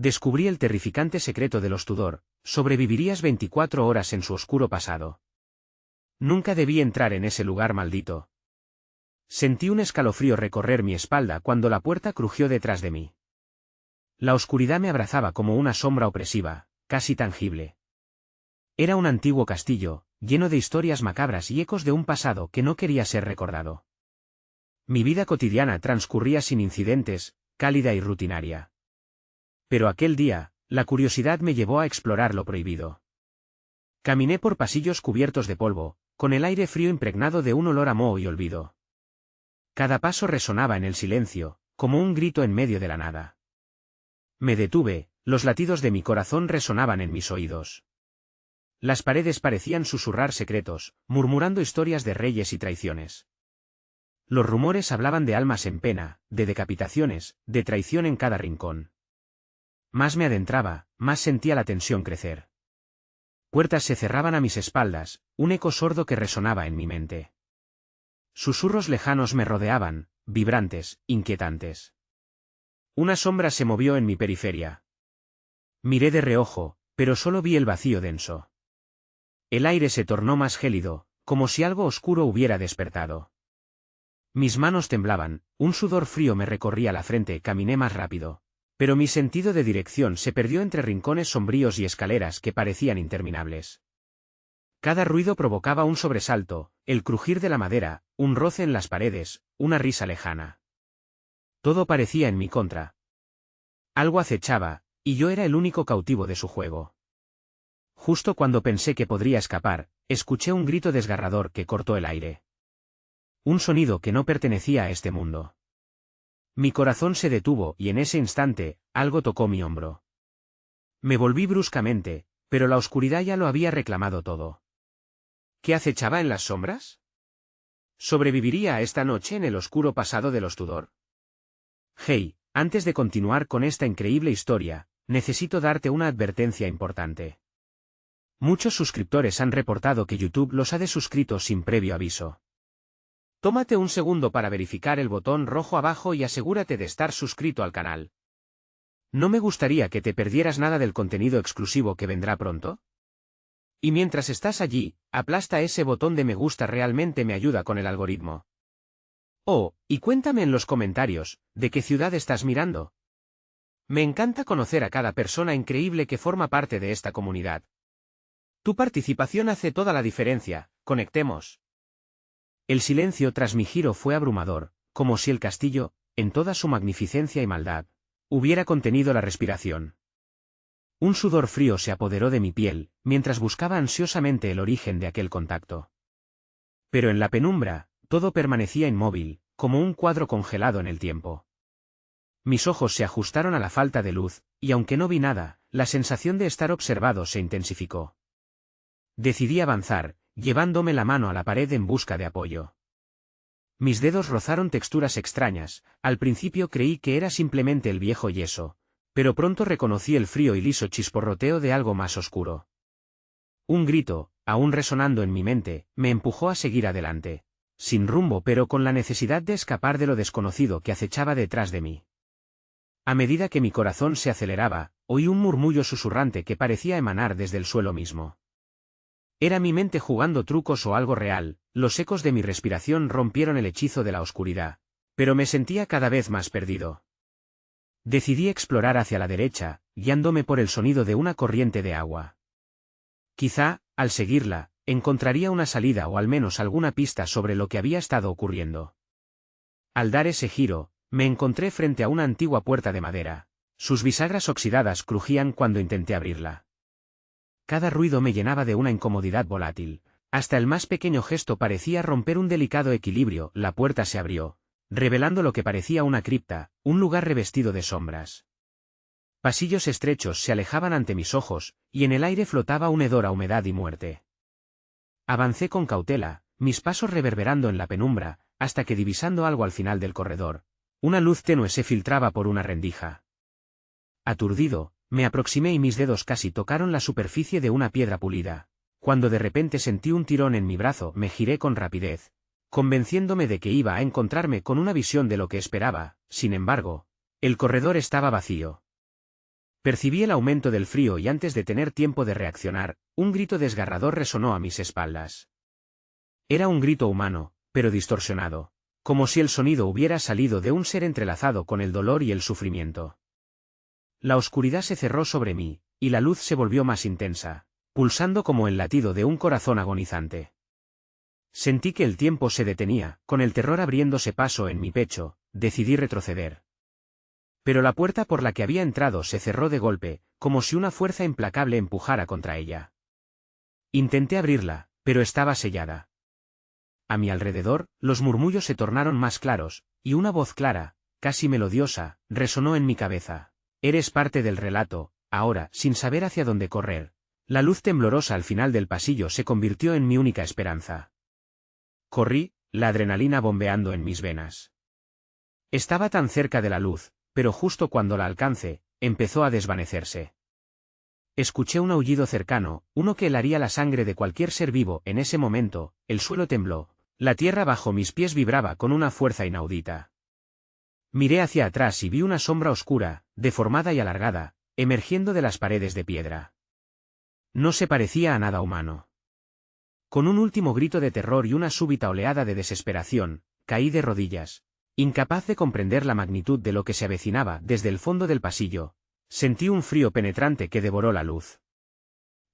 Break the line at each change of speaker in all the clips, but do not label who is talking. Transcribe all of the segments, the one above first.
Descubrí el terrificante secreto de los Tudor, sobrevivirías 24 horas en su oscuro pasado. Nunca debí entrar en ese lugar maldito. Sentí un escalofrío recorrer mi espalda cuando la puerta crujió detrás de mí. La oscuridad me abrazaba como una sombra opresiva, casi tangible. Era un antiguo castillo, lleno de historias macabras y ecos de un pasado que no quería ser recordado. Mi vida cotidiana transcurría sin incidentes, cálida y rutinaria. Pero aquel día, la curiosidad me llevó a explorar lo prohibido. Caminé por pasillos cubiertos de polvo, con el aire frío impregnado de un olor a moho y olvido. Cada paso resonaba en el silencio, como un grito en medio de la nada. Me detuve, los latidos de mi corazón resonaban en mis oídos. Las paredes parecían susurrar secretos, murmurando historias de reyes y traiciones. Los rumores hablaban de almas en pena, de decapitaciones, de traición en cada rincón. Más me adentraba, más sentía la tensión crecer. Puertas se cerraban a mis espaldas, un eco sordo que resonaba en mi mente. Susurros lejanos me rodeaban, vibrantes, inquietantes. Una sombra se movió en mi periferia. Miré de reojo, pero solo vi el vacío denso. El aire se tornó más gélido, como si algo oscuro hubiera despertado. Mis manos temblaban, un sudor frío me recorría la frente, caminé más rápido. Pero mi sentido de dirección se perdió entre rincones sombríos y escaleras que parecían interminables. Cada ruido provocaba un sobresalto, el crujir de la madera, un roce en las paredes, una risa lejana. Todo parecía en mi contra. Algo acechaba, y yo era el único cautivo de su juego. Justo cuando pensé que podría escapar, escuché un grito desgarrador que cortó el aire. Un sonido que no pertenecía a este mundo. Mi corazón se detuvo y en ese instante, algo tocó mi hombro. Me volví bruscamente, pero la oscuridad ya lo había reclamado todo. ¿Qué acechaba en las sombras? ¿Sobreviviría esta noche en el oscuro pasado de los Tudor? Hey, antes de continuar con esta increíble historia, necesito darte una advertencia importante. Muchos suscriptores han reportado que YouTube los ha desuscrito sin previo aviso. Tómate un segundo para verificar el botón rojo abajo y asegúrate de estar suscrito al canal. ¿No me gustaría que te perdieras nada del contenido exclusivo que vendrá pronto? Y mientras estás allí, aplasta ese botón de me gusta, realmente me ayuda con el algoritmo. Oh, y cuéntame en los comentarios, ¿de qué ciudad estás mirando? Me encanta conocer a cada persona increíble que forma parte de esta comunidad. Tu participación hace toda la diferencia, conectemos. El silencio tras mi giro fue abrumador, como si el castillo, en toda su magnificencia y maldad, hubiera contenido la respiración. Un sudor frío se apoderó de mi piel, mientras buscaba ansiosamente el origen de aquel contacto. Pero en la penumbra, todo permanecía inmóvil, como un cuadro congelado en el tiempo. Mis ojos se ajustaron a la falta de luz, y aunque no vi nada, la sensación de estar observado se intensificó. Decidí avanzar, llevándome la mano a la pared en busca de apoyo. Mis dedos rozaron texturas extrañas, al principio creí que era simplemente el viejo yeso, pero pronto reconocí el frío y liso chisporroteo de algo más oscuro. Un grito, aún resonando en mi mente, me empujó a seguir adelante, sin rumbo pero con la necesidad de escapar de lo desconocido que acechaba detrás de mí. A medida que mi corazón se aceleraba, oí un murmullo susurrante que parecía emanar desde el suelo mismo. Era mi mente jugando trucos o algo real, los ecos de mi respiración rompieron el hechizo de la oscuridad, pero me sentía cada vez más perdido. Decidí explorar hacia la derecha, guiándome por el sonido de una corriente de agua. Quizá, al seguirla, encontraría una salida o al menos alguna pista sobre lo que había estado ocurriendo. Al dar ese giro, me encontré frente a una antigua puerta de madera. Sus bisagras oxidadas crujían cuando intenté abrirla. Cada ruido me llenaba de una incomodidad volátil. Hasta el más pequeño gesto parecía romper un delicado equilibrio. La puerta se abrió, revelando lo que parecía una cripta, un lugar revestido de sombras. Pasillos estrechos se alejaban ante mis ojos, y en el aire flotaba un hedor a humedad y muerte. Avancé con cautela, mis pasos reverberando en la penumbra, hasta que divisando algo al final del corredor, una luz tenue se filtraba por una rendija. Aturdido, me aproximé y mis dedos casi tocaron la superficie de una piedra pulida. Cuando de repente sentí un tirón en mi brazo, me giré con rapidez, convenciéndome de que iba a encontrarme con una visión de lo que esperaba. Sin embargo, el corredor estaba vacío. Percibí el aumento del frío y antes de tener tiempo de reaccionar, un grito desgarrador resonó a mis espaldas. Era un grito humano, pero distorsionado, como si el sonido hubiera salido de un ser entrelazado con el dolor y el sufrimiento. La oscuridad se cerró sobre mí, y la luz se volvió más intensa, pulsando como el latido de un corazón agonizante. Sentí que el tiempo se detenía, con el terror abriéndose paso en mi pecho, decidí retroceder. Pero la puerta por la que había entrado se cerró de golpe, como si una fuerza implacable empujara contra ella. Intenté abrirla, pero estaba sellada. A mi alrededor, los murmullos se tornaron más claros, y una voz clara, casi melodiosa, resonó en mi cabeza. Eres parte del relato, ahora, sin saber hacia dónde correr. La luz temblorosa al final del pasillo se convirtió en mi única esperanza. Corrí, la adrenalina bombeando en mis venas. Estaba tan cerca de la luz, pero justo cuando la alcancé, empezó a desvanecerse. Escuché un aullido cercano, uno que helaría la sangre de cualquier ser vivo. En ese momento, el suelo tembló, la tierra bajo mis pies vibraba con una fuerza inaudita. Miré hacia atrás y vi una sombra oscura, deformada y alargada, emergiendo de las paredes de piedra. No se parecía a nada humano. Con un último grito de terror y una súbita oleada de desesperación, caí de rodillas. Incapaz de comprender la magnitud de lo que se avecinaba desde el fondo del pasillo, sentí un frío penetrante que devoró la luz.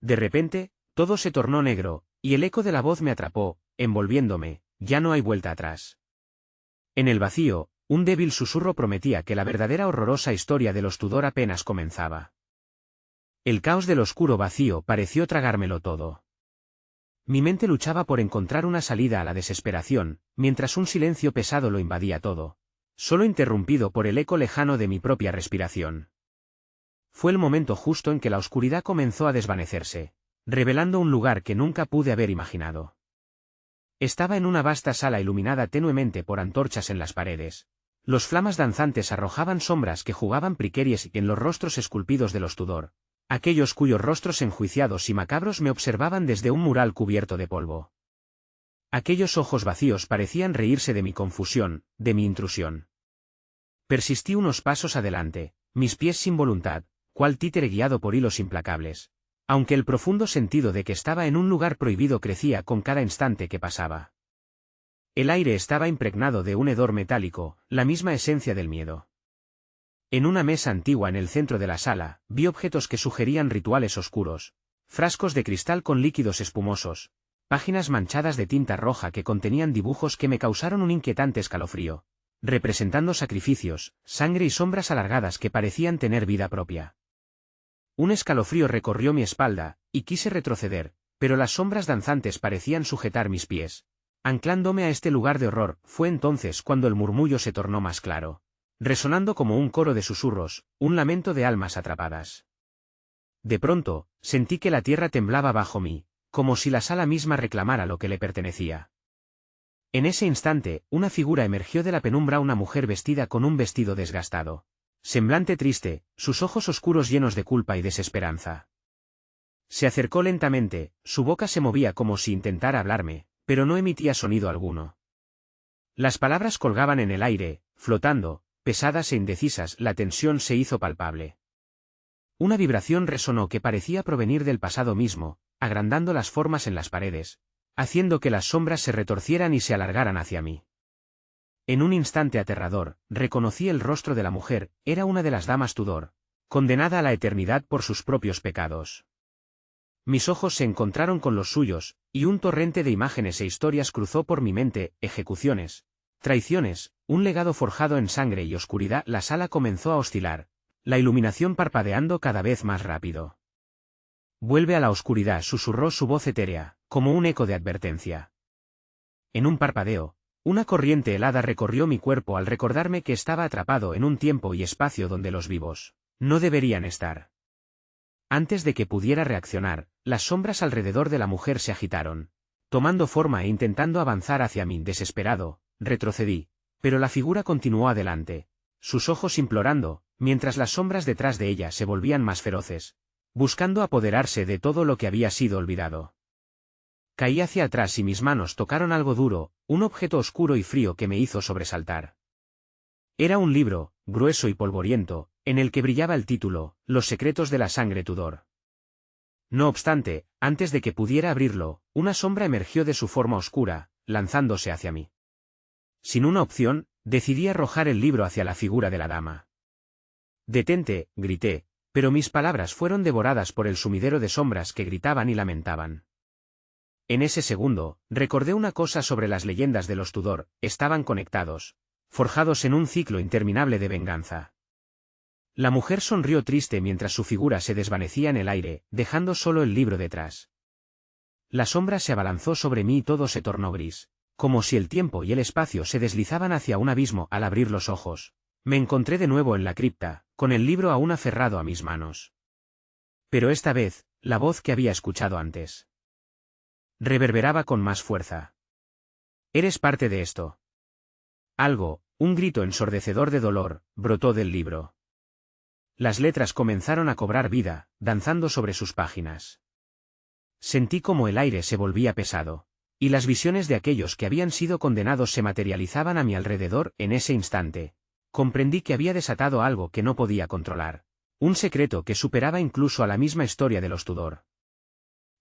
De repente, todo se tornó negro, y el eco de la voz me atrapó, envolviéndome. Ya no hay vuelta atrás. En el vacío, un débil susurro prometía que la verdadera horrorosa historia de los Tudor apenas comenzaba. El caos del oscuro vacío pareció tragármelo todo. Mi mente luchaba por encontrar una salida a la desesperación, mientras un silencio pesado lo invadía todo, solo interrumpido por el eco lejano de mi propia respiración. Fue el momento justo en que la oscuridad comenzó a desvanecerse, revelando un lugar que nunca pude haber imaginado. Estaba en una vasta sala iluminada tenuemente por antorchas en las paredes. Los flamas danzantes arrojaban sombras que jugaban prequeries en los rostros esculpidos de los Tudor. Aquellos cuyos rostros enjuiciados y macabros me observaban desde un mural cubierto de polvo. Aquellos ojos vacíos parecían reírse de mi confusión, de mi intrusión. Persistí unos pasos adelante, mis pies sin voluntad, cual títere guiado por hilos implacables, aunque el profundo sentido de que estaba en un lugar prohibido crecía con cada instante que pasaba. El aire estaba impregnado de un hedor metálico, la misma esencia del miedo. En una mesa antigua en el centro de la sala, vi objetos que sugerían rituales oscuros, frascos de cristal con líquidos espumosos, páginas manchadas de tinta roja que contenían dibujos que me causaron un inquietante escalofrío, representando sacrificios, sangre y sombras alargadas que parecían tener vida propia. Un escalofrío recorrió mi espalda, y quise retroceder, pero las sombras danzantes parecían sujetar mis pies, anclándome a este lugar de horror. Fue entonces cuando el murmullo se tornó más claro, resonando como un coro de susurros, un lamento de almas atrapadas. De pronto, sentí que la tierra temblaba bajo mí, como si la sala misma reclamara lo que le pertenecía. En ese instante, una figura emergió de la penumbra, una mujer vestida con un vestido desgastado, semblante triste, sus ojos oscuros llenos de culpa y desesperanza. Se acercó lentamente, su boca se movía como si intentara hablarme, pero no emitía sonido alguno. Las palabras colgaban en el aire, flotando, pesadas e indecisas. La tensión se hizo palpable. Una vibración resonó que parecía provenir del pasado mismo, agrandando las formas en las paredes, haciendo que las sombras se retorcieran y se alargaran hacia mí. En un instante aterrador, reconocí el rostro de la mujer. Era una de las damas Tudor, condenada a la eternidad por sus propios pecados. Mis ojos se encontraron con los suyos, y un torrente de imágenes e historias cruzó por mi mente: ejecuciones, traiciones, un legado forjado en sangre y oscuridad. La sala comenzó a oscilar, la iluminación parpadeando cada vez más rápido. «Vuelve a la oscuridad», susurró su voz etérea, como un eco de advertencia. En un parpadeo, una corriente helada recorrió mi cuerpo al recordarme que estaba atrapado en un tiempo y espacio donde los vivos no deberían estar. Antes de que pudiera reaccionar, las sombras alrededor de la mujer se agitaron, tomando forma e intentando avanzar hacia mí. Desesperado, retrocedí, pero la figura continuó adelante, sus ojos implorando, mientras las sombras detrás de ella se volvían más feroces, buscando apoderarse de todo lo que había sido olvidado. Caí hacia atrás y mis manos tocaron algo duro, un objeto oscuro y frío que me hizo sobresaltar. Era un libro, grueso y polvoriento, en el que brillaba el título, Los secretos de la sangre Tudor. No obstante, antes de que pudiera abrirlo, una sombra emergió de su forma oscura, lanzándose hacia mí. Sin una opción, decidí arrojar el libro hacia la figura de la dama. «Detente», grité, pero mis palabras fueron devoradas por el sumidero de sombras que gritaban y lamentaban. En ese segundo, recordé una cosa sobre las leyendas de los Tudor: estaban conectados, forjados en un ciclo interminable de venganza. La mujer sonrió triste mientras su figura se desvanecía en el aire, dejando solo el libro detrás. La sombra se abalanzó sobre mí y todo se tornó gris, como si el tiempo y el espacio se deslizaban hacia un abismo. Al abrir los ojos, me encontré de nuevo en la cripta, con el libro aún aferrado a mis manos. Pero esta vez, la voz que había escuchado antes reverberaba con más fuerza. «Eres parte de esto». Algo, un grito ensordecedor de dolor, brotó del libro. Las letras comenzaron a cobrar vida, danzando sobre sus páginas. Sentí como el aire se volvía pesado, y las visiones de aquellos que habían sido condenados se materializaban a mi alrededor. En ese instante, comprendí que había desatado algo que no podía controlar, un secreto que superaba incluso a la misma historia de los Tudor.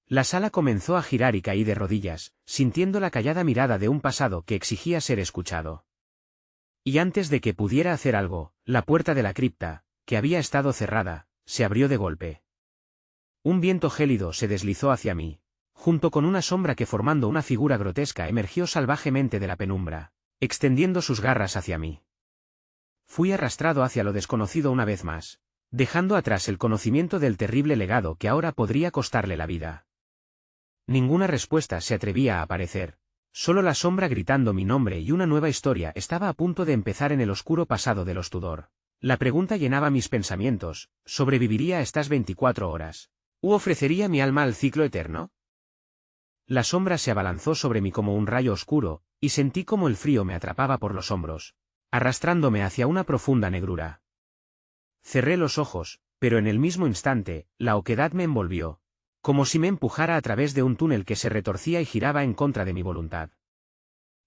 La sala comenzó a girar y caí de rodillas, sintiendo la callada mirada de un pasado que exigía ser escuchado. Y antes de que pudiera hacer algo, la puerta de la cripta, que había estado cerrada, se abrió de golpe. Un viento gélido se deslizó hacia mí, junto con una sombra que, formando una figura grotesca, emergió salvajemente de la penumbra, extendiendo sus garras hacia mí. Fui arrastrado hacia lo desconocido una vez más, dejando atrás el conocimiento del terrible legado que ahora podría costarle la vida. Ninguna respuesta se atrevía a aparecer, solo la sombra gritando mi nombre, y una nueva historia estaba a punto de empezar en el oscuro pasado de los Tudor. La pregunta llenaba mis pensamientos: ¿sobreviviría a estas 24 horas? ¿U ofrecería mi alma al ciclo eterno? La sombra se abalanzó sobre mí como un rayo oscuro, y sentí como el frío me atrapaba por los hombros, arrastrándome hacia una profunda negrura. Cerré los ojos, pero en el mismo instante, la oquedad me envolvió, como si me empujara a través de un túnel que se retorcía y giraba en contra de mi voluntad.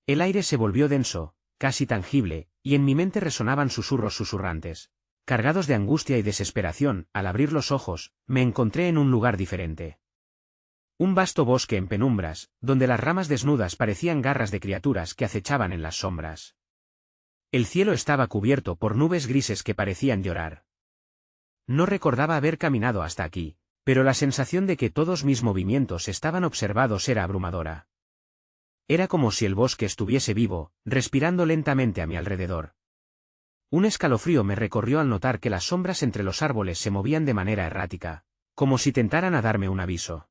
El aire se volvió denso, casi tangible, y en mi mente resonaban susurros susurrantes, cargados de angustia y desesperación. Al abrir los ojos, me encontré en un lugar diferente. Un vasto bosque en penumbras, donde las ramas desnudas parecían garras de criaturas que acechaban en las sombras. El cielo estaba cubierto por nubes grises que parecían llorar. No recordaba haber caminado hasta aquí, pero la sensación de que todos mis movimientos estaban observados era abrumadora. Era como si el bosque estuviese vivo, respirando lentamente a mi alrededor. Un escalofrío me recorrió al notar que las sombras entre los árboles se movían de manera errática, como si tentaran a darme un aviso.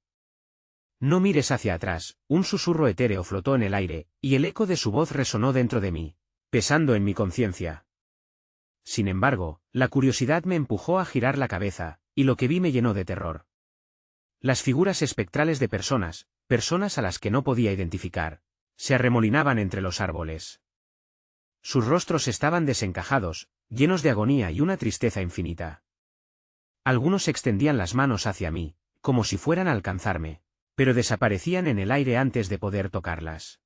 «No mires hacia atrás», un susurro etéreo flotó en el aire, y el eco de su voz resonó dentro de mí, pesando en mi conciencia. Sin embargo, la curiosidad me empujó a girar la cabeza, y lo que vi me llenó de terror. Las figuras espectrales de personas a las que no podía identificar, se arremolinaban entre los árboles. Sus rostros estaban desencajados, llenos de agonía y una tristeza infinita. Algunos extendían las manos hacia mí, como si fueran a alcanzarme, pero desaparecían en el aire antes de poder tocarlas.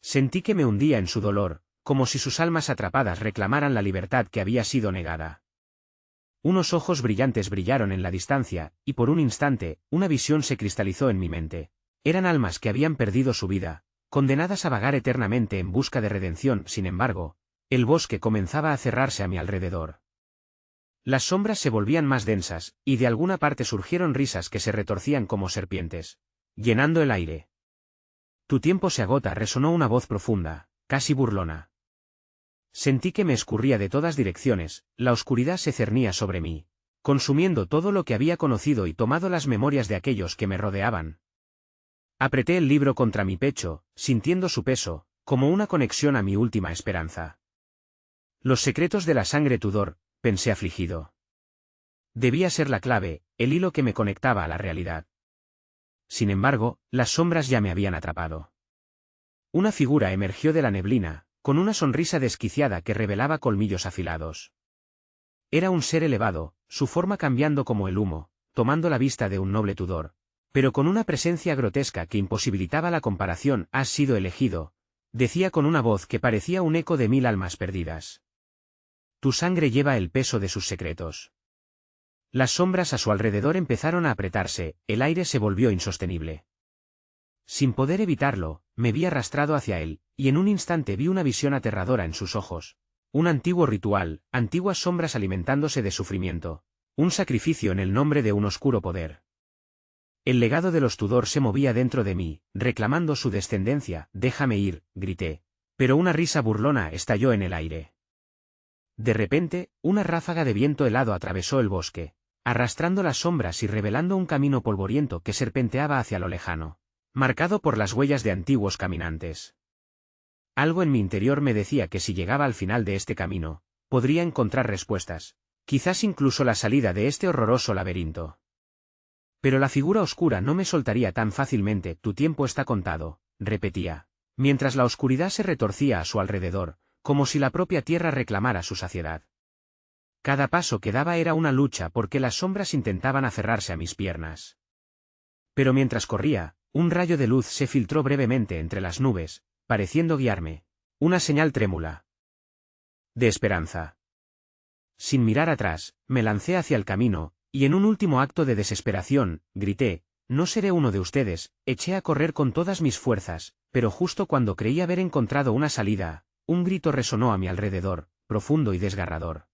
Sentí que me hundía en su dolor, como si sus almas atrapadas reclamaran la libertad que había sido negada. Unos ojos brillantes brillaron en la distancia, y por un instante, una visión se cristalizó en mi mente. Eran almas que habían perdido su vida, condenadas a vagar eternamente en busca de redención. Sin embargo, el bosque comenzaba a cerrarse a mi alrededor. Las sombras se volvían más densas, y de alguna parte surgieron risas que se retorcían como serpientes, llenando el aire. «Tu tiempo se agota», resonó una voz profunda, casi burlona. Sentí que me escurría de todas direcciones, la oscuridad se cernía sobre mí, consumiendo todo lo que había conocido y tomado las memorias de aquellos que me rodeaban. Apreté el libro contra mi pecho, sintiendo su peso, como una conexión a mi última esperanza. «Los secretos de la sangre Tudor», pensé afligido. Debía ser la clave, el hilo que me conectaba a la realidad. Sin embargo, las sombras ya me habían atrapado. Una figura emergió de la neblina, con una sonrisa desquiciada que revelaba colmillos afilados. Era un ser elevado, su forma cambiando como el humo, tomando la vista de un noble Tudor, pero con una presencia grotesca que imposibilitaba la comparación. «Has sido elegido», decía con una voz que parecía un eco de 1000 almas perdidas. Tu sangre lleva el peso de sus secretos. Las sombras a su alrededor empezaron a apretarse, el aire se volvió insostenible. Sin poder evitarlo, me vi arrastrado hacia él, y en un instante vi una visión aterradora en sus ojos. Un antiguo ritual, antiguas sombras alimentándose de sufrimiento. Un sacrificio en el nombre de un oscuro poder. El legado de los Tudor se movía dentro de mí, reclamando su descendencia. Déjame ir, grité. Pero una risa burlona estalló en el aire. De repente, una ráfaga de viento helado atravesó el bosque, arrastrando las sombras y revelando un camino polvoriento que serpenteaba hacia lo lejano, marcado por las huellas de antiguos caminantes. Algo en mi interior me decía que si llegaba al final de este camino, podría encontrar respuestas, quizás incluso la salida de este horroroso laberinto. Pero la figura oscura no me soltaría tan fácilmente. Tu tiempo está contado, repetía, mientras la oscuridad se retorcía a su alrededor, como si la propia tierra reclamara su saciedad. Cada paso que daba era una lucha porque las sombras intentaban aferrarse a mis piernas. Pero mientras corría, un rayo de luz se filtró brevemente entre las nubes, pareciendo guiarme. Una señal trémula. De esperanza. Sin mirar atrás, me lancé hacia el camino, y en un último acto de desesperación, grité, no seré uno de ustedes. Eché a correr con todas mis fuerzas, pero justo cuando creí haber encontrado una salida, un grito resonó a mi alrededor, profundo y desgarrador.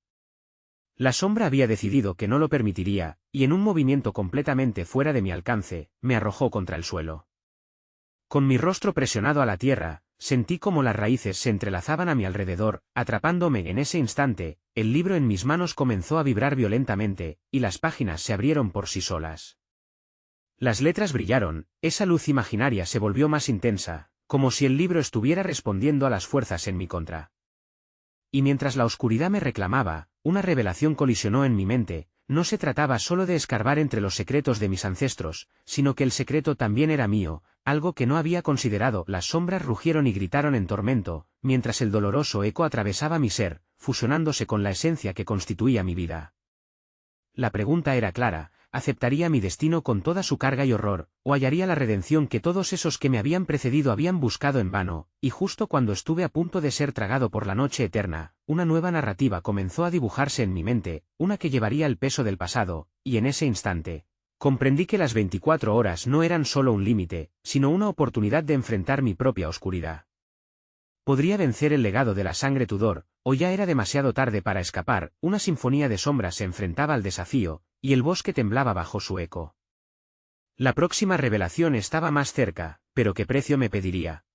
La sombra había decidido que no lo permitiría, y en un movimiento completamente fuera de mi alcance, me arrojó contra el suelo. Con mi rostro presionado a la tierra, sentí como las raíces se entrelazaban a mi alrededor, atrapándome. En ese instante, el libro en mis manos comenzó a vibrar violentamente, y las páginas se abrieron por sí solas. Las letras brillaron, esa luz imaginaria se volvió más intensa, como si el libro estuviera respondiendo a las fuerzas en mi contra. Y mientras la oscuridad me reclamaba, una revelación colisionó en mi mente. No se trataba solo de escarbar entre los secretos de mis ancestros, sino que el secreto también era mío, algo que no había considerado. Las sombras rugieron y gritaron en tormento, mientras el doloroso eco atravesaba mi ser, fusionándose con la esencia que constituía mi vida. La pregunta era clara: ¿aceptaría mi destino con toda su carga y horror, o hallaría la redención que todos esos que me habían precedido habían buscado en vano? Y justo cuando estuve a punto de ser tragado por la noche eterna, una nueva narrativa comenzó a dibujarse en mi mente, una que llevaría el peso del pasado, y en ese instante, comprendí que las 24 horas no eran solo un límite, sino una oportunidad de enfrentar mi propia oscuridad. Podría vencer el legado de la sangre Tudor, o ya era demasiado tarde para escapar. Una sinfonía de sombras se enfrentaba al desafío, y el bosque temblaba bajo su eco. La próxima revelación estaba más cerca, pero ¿qué precio me pediría?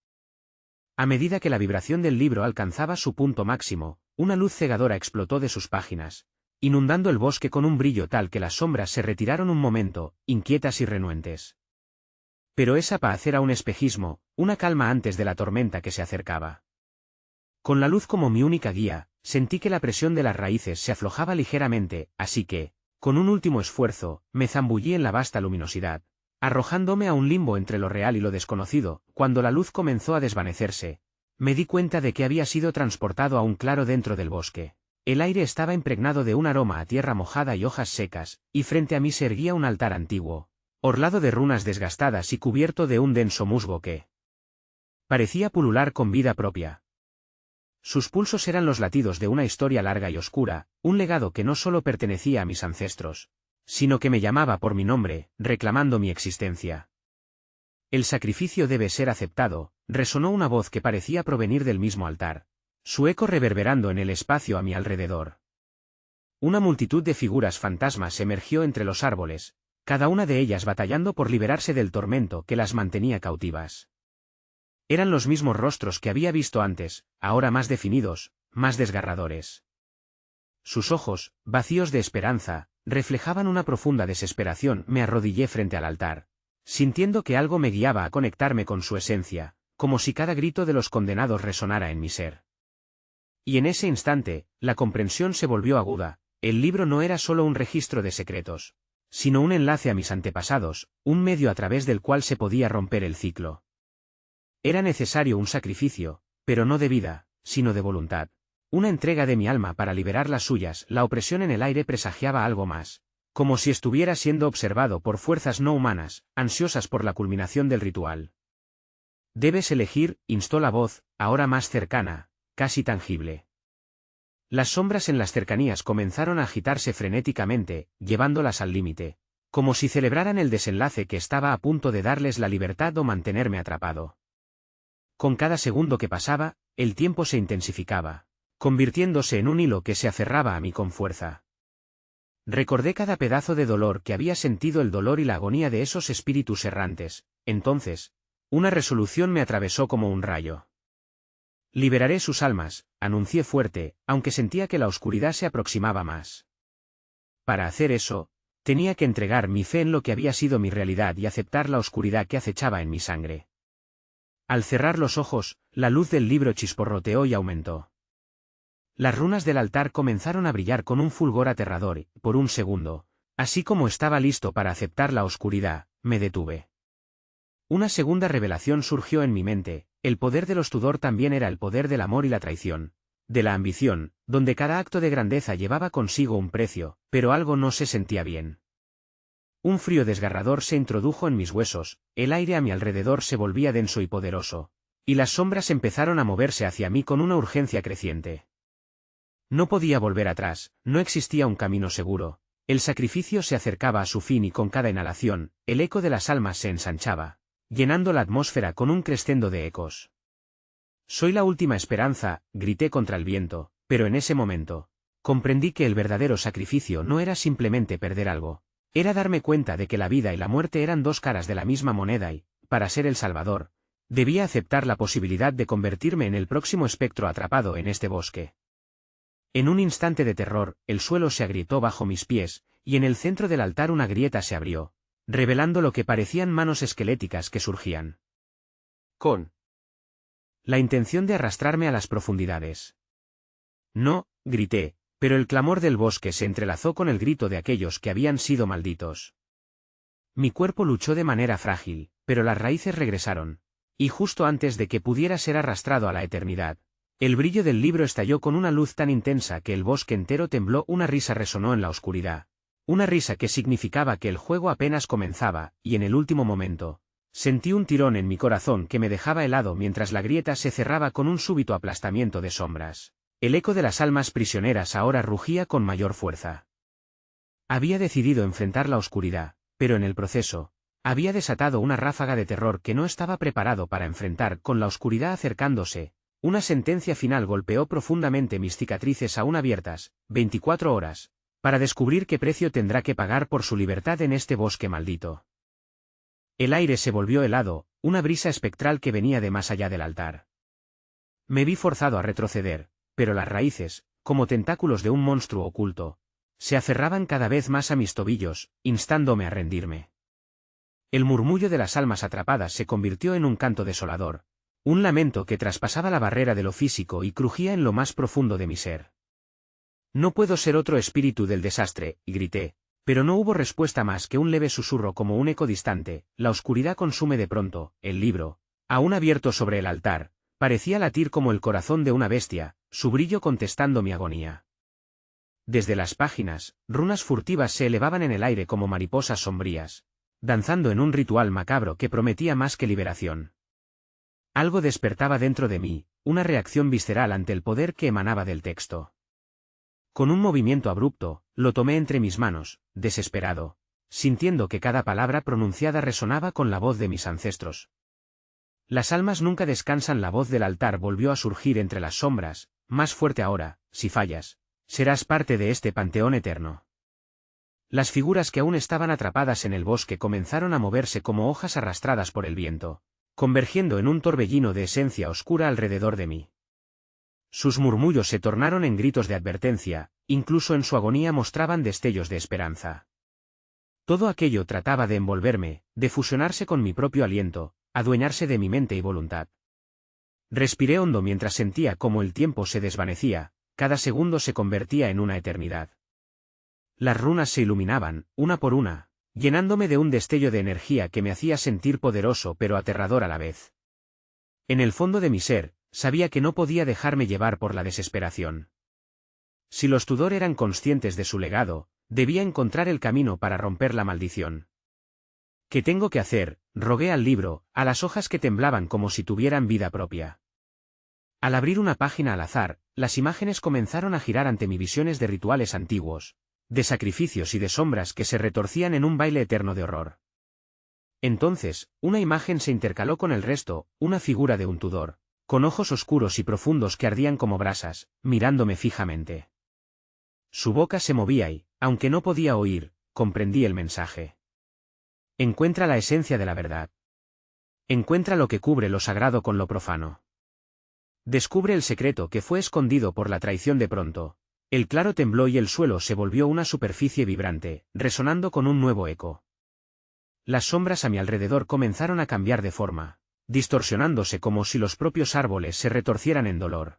A medida que la vibración del libro alcanzaba su punto máximo, una luz cegadora explotó de sus páginas, inundando el bosque con un brillo tal que las sombras se retiraron un momento, inquietas y renuentes. Pero esa paz era un espejismo, una calma antes de la tormenta que se acercaba. Con la luz como mi única guía, sentí que la presión de las raíces se aflojaba ligeramente, así que, con un último esfuerzo, me zambullí en la vasta luminosidad, arrojándome a un limbo entre lo real y lo desconocido. Cuando la luz comenzó a desvanecerse, me di cuenta de que había sido transportado a un claro dentro del bosque. El aire estaba impregnado de un aroma a tierra mojada y hojas secas, y frente a mí se erguía un altar antiguo, orlado de runas desgastadas y cubierto de un denso musgo que parecía pulular con vida propia. Sus pulsos eran los latidos de una historia larga y oscura, un legado que no solo pertenecía a mis ancestros, sino que me llamaba por mi nombre, reclamando mi existencia. El sacrificio debe ser aceptado, resonó una voz que parecía provenir del mismo altar, su eco reverberando en el espacio a mi alrededor. Una multitud de figuras fantasmas emergió entre los árboles, cada una de ellas batallando por liberarse del tormento que las mantenía cautivas. Eran los mismos rostros que había visto antes, ahora más definidos, más desgarradores. Sus ojos, vacíos de esperanza, reflejaban una profunda desesperación. Me arrodillé frente al altar, sintiendo que algo me guiaba a conectarme con su esencia, como si cada grito de los condenados resonara en mi ser. Y en ese instante, la comprensión se volvió aguda. El libro no era solo un registro de secretos, sino un enlace a mis antepasados, un medio a través del cual se podía romper el ciclo. Era necesario un sacrificio, pero no de vida, sino de voluntad. Una entrega de mi alma para liberar las suyas. La opresión en el aire presagiaba algo más, como si estuviera siendo observado por fuerzas no humanas, ansiosas por la culminación del ritual. Debes elegir, instó la voz, ahora más cercana, casi tangible. Las sombras en las cercanías comenzaron a agitarse frenéticamente, llevándolas al límite, como si celebraran el desenlace que estaba a punto de darles la libertad o mantenerme atrapado. Con cada segundo que pasaba, el tiempo se intensificaba, convirtiéndose en un hilo que se aferraba a mí con fuerza. Recordé cada pedazo de dolor que había sentido, el dolor y la agonía de esos espíritus errantes. Entonces, una resolución me atravesó como un rayo. Liberaré sus almas, anuncié fuerte, aunque sentía que la oscuridad se aproximaba más. Para hacer eso, tenía que entregar mi fe en lo que había sido mi realidad y aceptar la oscuridad que acechaba en mi sangre. Al cerrar los ojos, la luz del libro chisporroteó y aumentó. Las runas del altar comenzaron a brillar con un fulgor aterrador y, por un segundo, así como estaba listo para aceptar la oscuridad, me detuve. Una segunda revelación surgió en mi mente: el poder de los Tudor también era el poder del amor y la traición, de la ambición, donde cada acto de grandeza llevaba consigo un precio, pero algo no se sentía bien. Un frío desgarrador se introdujo en mis huesos, el aire a mi alrededor se volvía denso y poderoso, y las sombras empezaron a moverse hacia mí con una urgencia creciente. No podía volver atrás, no existía un camino seguro, el sacrificio se acercaba a su fin y con cada inhalación, el eco de las almas se ensanchaba, llenando la atmósfera con un crescendo de ecos. «Soy la última esperanza», grité contra el viento, pero en ese momento, comprendí que el verdadero sacrificio no era simplemente perder algo, era darme cuenta de que la vida y la muerte eran dos caras de la misma moneda y, para ser el Salvador, debía aceptar la posibilidad de convertirme en el próximo espectro atrapado en este bosque. En un instante de terror, el suelo se agrietó bajo mis pies, y en el centro del altar una grieta se abrió, revelando lo que parecían manos esqueléticas que surgían. Con la intención de arrastrarme a las profundidades. «No», grité, pero el clamor del bosque se entrelazó con el grito de aquellos que habían sido malditos. Mi cuerpo luchó de manera frágil, pero las raíces regresaron, y justo antes de que pudiera ser arrastrado a la eternidad, el brillo del libro estalló con una luz tan intensa que el bosque entero tembló. Una risa resonó en la oscuridad. Una risa que significaba que el juego apenas comenzaba, y en el último momento, sentí un tirón en mi corazón que me dejaba helado mientras la grieta se cerraba con un súbito aplastamiento de sombras. El eco de las almas prisioneras ahora rugía con mayor fuerza. Había decidido enfrentar la oscuridad, pero en el proceso, había desatado una ráfaga de terror que no estaba preparado para enfrentar. Con la oscuridad acercándose, una sentencia final golpeó profundamente mis cicatrices aún abiertas. 24 horas. Para descubrir qué precio tendrá que pagar por su libertad en este bosque maldito. El aire se volvió helado, una brisa espectral que venía de más allá del altar. Me vi forzado a retroceder, pero las raíces, como tentáculos de un monstruo oculto, se aferraban cada vez más a mis tobillos, instándome a rendirme. El murmullo de las almas atrapadas se convirtió en un canto desolador, un lamento que traspasaba la barrera de lo físico y crujía en lo más profundo de mi ser. «No puedo ser otro espíritu del desastre», grité, pero no hubo respuesta más que un leve susurro como un eco distante. La oscuridad consume de pronto. El libro, aún abierto sobre el altar, parecía latir como el corazón de una bestia, su brillo contestando mi agonía. Desde las páginas, runas furtivas se elevaban en el aire como mariposas sombrías, danzando en un ritual macabro que prometía más que liberación. Algo despertaba dentro de mí, una reacción visceral ante el poder que emanaba del texto. Con un movimiento abrupto, lo tomé entre mis manos, desesperado, sintiendo que cada palabra pronunciada resonaba con la voz de mis ancestros. «Las almas nunca descansan». La voz del altar volvió a surgir entre las sombras, más fuerte ahora: «Si fallas, serás parte de este panteón eterno». Las figuras que aún estaban atrapadas en el bosque comenzaron a moverse como hojas arrastradas por el viento, convergiendo en un torbellino de esencia oscura alrededor de mí. Sus murmullos se tornaron en gritos de advertencia, incluso en su agonía mostraban destellos de esperanza. Todo aquello trataba de envolverme, de fusionarse con mi propio aliento, adueñarse de mi mente y voluntad. Respiré hondo mientras sentía cómo el tiempo se desvanecía, cada segundo se convertía en una eternidad. Las runas se iluminaban, una por una, llenándome de un destello de energía que me hacía sentir poderoso pero aterrador a la vez. En el fondo de mi ser, sabía que no podía dejarme llevar por la desesperación. Si los Tudor eran conscientes de su legado, debía encontrar el camino para romper la maldición. «¿Qué tengo que hacer?», rogué al libro, a las hojas que temblaban como si tuvieran vida propia. Al abrir una página al azar, las imágenes comenzaron a girar ante mí, visiones de rituales antiguos, de sacrificios y de sombras que se retorcían en un baile eterno de horror. Entonces, una imagen se intercaló con el resto, una figura de un Tudor, con ojos oscuros y profundos que ardían como brasas, mirándome fijamente. Su boca se movía y, aunque no podía oír, comprendí el mensaje. Encuentra la esencia de la verdad. Encuentra lo que cubre lo sagrado con lo profano. Descubre el secreto que fue escondido por la traición. De pronto, el claro tembló y el suelo se volvió una superficie vibrante, resonando con un nuevo eco. Las sombras a mi alrededor comenzaron a cambiar de forma, distorsionándose como si los propios árboles se retorcieran en dolor.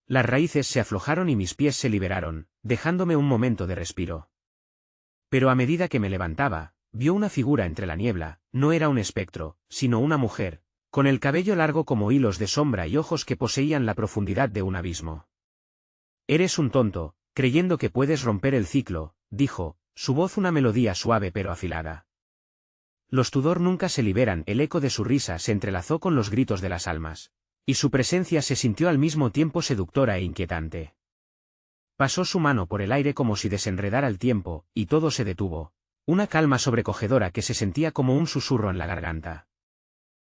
Las raíces se aflojaron y mis pies se liberaron, dejándome un momento de respiro. Pero a medida que me levantaba, vio una figura entre la niebla. No era un espectro, sino una mujer, con el cabello largo como hilos de sombra y ojos que poseían la profundidad de un abismo. «Eres un tonto, creyendo que puedes romper el ciclo», dijo, su voz una melodía suave pero afilada. Los Tudor nunca se liberan. El eco de su risa se entrelazó con los gritos de las almas, y su presencia se sintió al mismo tiempo seductora e inquietante. Pasó su mano por el aire como si desenredara el tiempo, y todo se detuvo, una calma sobrecogedora que se sentía como un susurro en la garganta.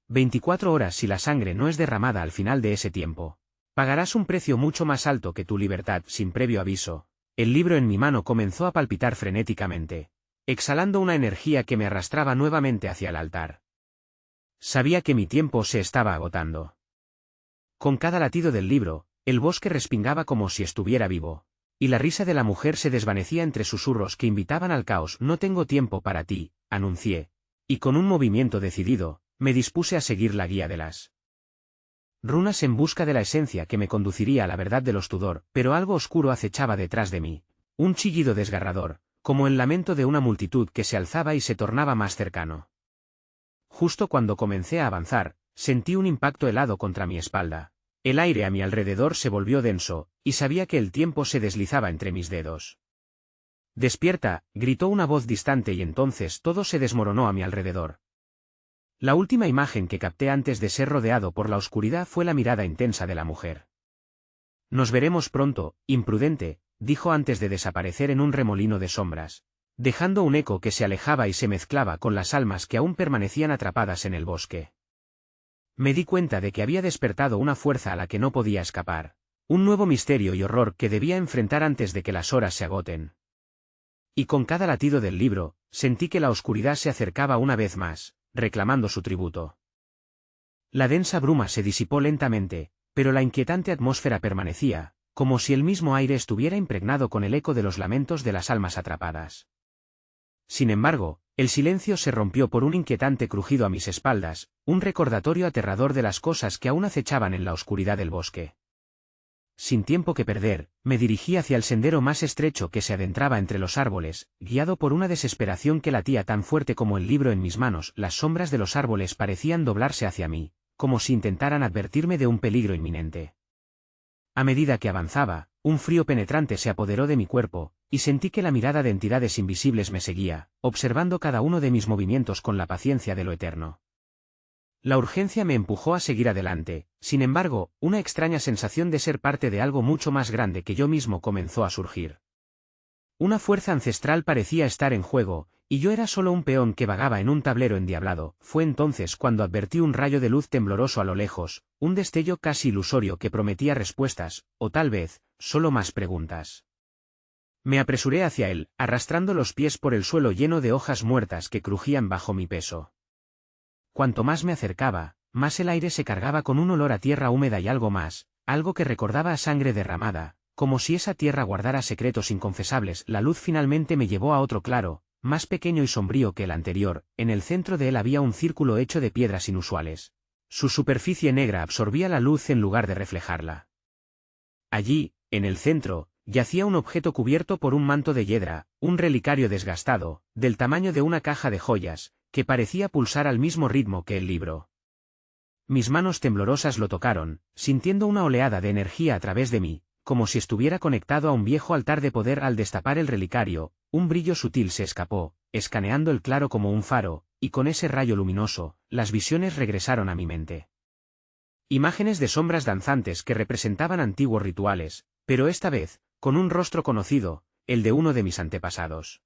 24 horas. Si la sangre no es derramada al final de ese tiempo, pagarás un precio mucho más alto que tu libertad. Sin previo aviso, el libro en mi mano comenzó a palpitar frenéticamente, exhalando una energía que me arrastraba nuevamente hacia el altar. Sabía que mi tiempo se estaba agotando. Con cada latido del libro, el bosque respingaba como si estuviera vivo, y la risa de la mujer se desvanecía entre susurros que invitaban al caos. «No tengo tiempo para ti», anuncié, y con un movimiento decidido, me dispuse a seguir la guía de las runas en busca de la esencia que me conduciría a la verdad de los Tudor. Pero algo oscuro acechaba detrás de mí, un chillido desgarrador, como el lamento de una multitud que se alzaba y se tornaba más cercano. Justo cuando comencé a avanzar, sentí un impacto helado contra mi espalda. El aire a mi alrededor se volvió denso, y sabía que el tiempo se deslizaba entre mis dedos. «Despierta», gritó una voz distante, y entonces todo se desmoronó a mi alrededor. La última imagen que capté antes de ser rodeado por la oscuridad fue la mirada intensa de la mujer. «Nos veremos pronto, imprudente», dijo antes de desaparecer en un remolino de sombras, dejando un eco que se alejaba y se mezclaba con las almas que aún permanecían atrapadas en el bosque. Me di cuenta de que había despertado una fuerza a la que no podía escapar, un nuevo misterio y horror que debía enfrentar antes de que las horas se agoten. Y con cada latido del libro, sentí que la oscuridad se acercaba una vez más, reclamando su tributo. La densa bruma se disipó lentamente, pero la inquietante atmósfera permanecía, como si el mismo aire estuviera impregnado con el eco de los lamentos de las almas atrapadas. Sin embargo, el silencio se rompió por un inquietante crujido a mis espaldas, un recordatorio aterrador de las cosas que aún acechaban en la oscuridad del bosque. Sin tiempo que perder, me dirigí hacia el sendero más estrecho que se adentraba entre los árboles, guiado por una desesperación que latía tan fuerte como el libro en mis manos. Las sombras de los árboles parecían doblarse hacia mí, como si intentaran advertirme de un peligro inminente. A medida que avanzaba, un frío penetrante se apoderó de mi cuerpo, y sentí que la mirada de entidades invisibles me seguía, observando cada uno de mis movimientos con la paciencia de lo eterno. La urgencia me empujó a seguir adelante. Sin embargo, una extraña sensación de ser parte de algo mucho más grande que yo mismo comenzó a surgir. Una fuerza ancestral parecía estar en juego, y yo era solo un peón que vagaba en un tablero endiablado. Fue entonces cuando advertí un rayo de luz tembloroso a lo lejos, un destello casi ilusorio que prometía respuestas, o tal vez, solo más preguntas. Me apresuré hacia él, arrastrando los pies por el suelo lleno de hojas muertas que crujían bajo mi peso. Cuanto más me acercaba, más el aire se cargaba con un olor a tierra húmeda y algo más, algo que recordaba a sangre derramada, como si esa tierra guardara secretos inconfesables. La luz finalmente me llevó a otro claro, más pequeño y sombrío que el anterior. En el centro de él había un círculo hecho de piedras inusuales. Su superficie negra absorbía la luz en lugar de reflejarla. Allí, en el centro, yacía un objeto cubierto por un manto de hiedra, un relicario desgastado, del tamaño de una caja de joyas, que parecía pulsar al mismo ritmo que el libro. Mis manos temblorosas lo tocaron, sintiendo una oleada de energía a través de mí, como si estuviera conectado a un viejo altar de poder. Al destapar el relicario, un brillo sutil se escapó, escaneando el claro como un faro, y con ese rayo luminoso, las visiones regresaron a mi mente. Imágenes de sombras danzantes que representaban antiguos rituales, pero esta vez, con un rostro conocido, el de uno de mis antepasados.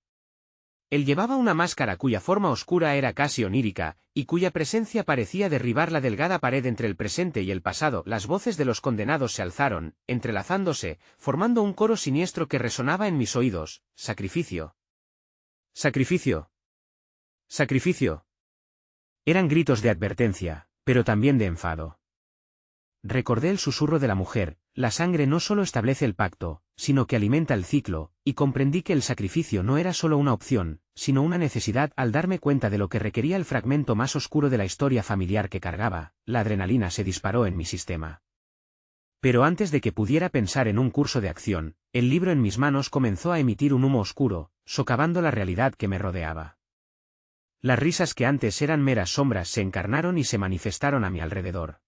Él llevaba una máscara cuya forma oscura era casi onírica, y cuya presencia parecía derribar la delgada pared entre el presente y el pasado. Las voces de los condenados se alzaron, entrelazándose, formando un coro siniestro que resonaba en mis oídos: sacrificio. Sacrificio. Sacrificio. Eran gritos de advertencia, pero también de enfado. Recordé el susurro de la mujer: la sangre no solo establece el pacto, sino que alimenta el ciclo, y comprendí que el sacrificio no era solo una opción, sino una necesidad. Al darme cuenta de lo que requería el fragmento más oscuro de la historia familiar que cargaba, la adrenalina se disparó en mi sistema. Pero antes de que pudiera pensar en un curso de acción, el libro en mis manos comenzó a emitir un humo oscuro, socavando la realidad que me rodeaba. Las risas que antes eran meras sombras se encarnaron y se manifestaron a mi alrededor.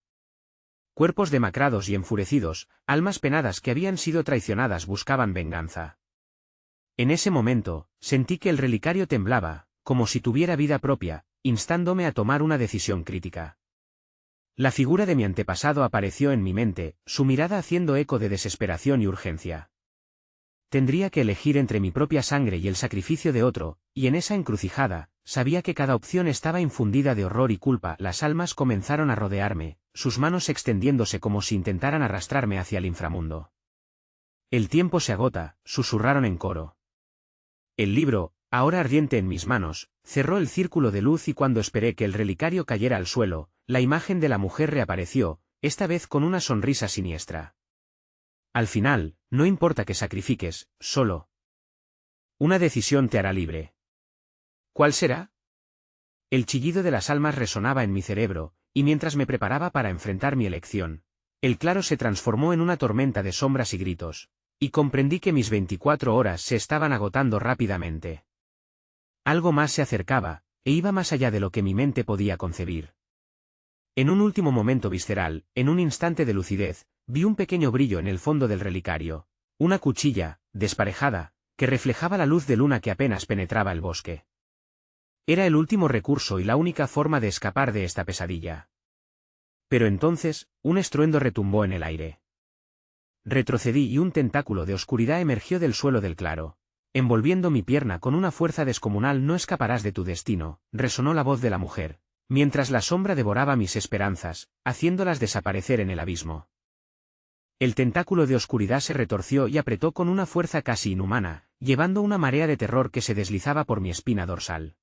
Cuerpos demacrados y enfurecidos, almas penadas que habían sido traicionadas buscaban venganza. En ese momento, sentí que el relicario temblaba, como si tuviera vida propia, instándome a tomar una decisión crítica. La figura de mi antepasado apareció en mi mente, su mirada haciendo eco de desesperación y urgencia. Tendría que elegir entre mi propia sangre y el sacrificio de otro, y en esa encrucijada, sabía que cada opción estaba infundida de horror y culpa. Las almas comenzaron a rodearme, sus manos extendiéndose como si intentaran arrastrarme hacia el inframundo. El tiempo se agota, susurraron en coro. El libro, ahora ardiente en mis manos, cerró el círculo de luz y cuando esperé que el relicario cayera al suelo, la imagen de la mujer reapareció, esta vez con una sonrisa siniestra. Al final, no importa que sacrifiques, solo una decisión te hará libre. ¿Cuál será? El chillido de las almas resonaba en mi cerebro, y mientras me preparaba para enfrentar mi elección, el claro se transformó en una tormenta de sombras y gritos, y comprendí que mis 24 horas se estaban agotando rápidamente. Algo más se acercaba, e iba más allá de lo que mi mente podía concebir. En un último momento visceral, en un instante de lucidez, vi un pequeño brillo en el fondo del relicario, una cuchilla, desparejada, que reflejaba la luz de luna que apenas penetraba el bosque. Era el último recurso y la única forma de escapar de esta pesadilla. Pero entonces, un estruendo retumbó en el aire. Retrocedí y un tentáculo de oscuridad emergió del suelo del claro, envolviendo mi pierna con una fuerza descomunal. No escaparás de tu destino, resonó la voz de la mujer, mientras la sombra devoraba mis esperanzas, haciéndolas desaparecer en el abismo. El tentáculo de oscuridad se retorció y apretó con una fuerza casi inhumana, llevando una marea de terror que se deslizaba por mi espina dorsal.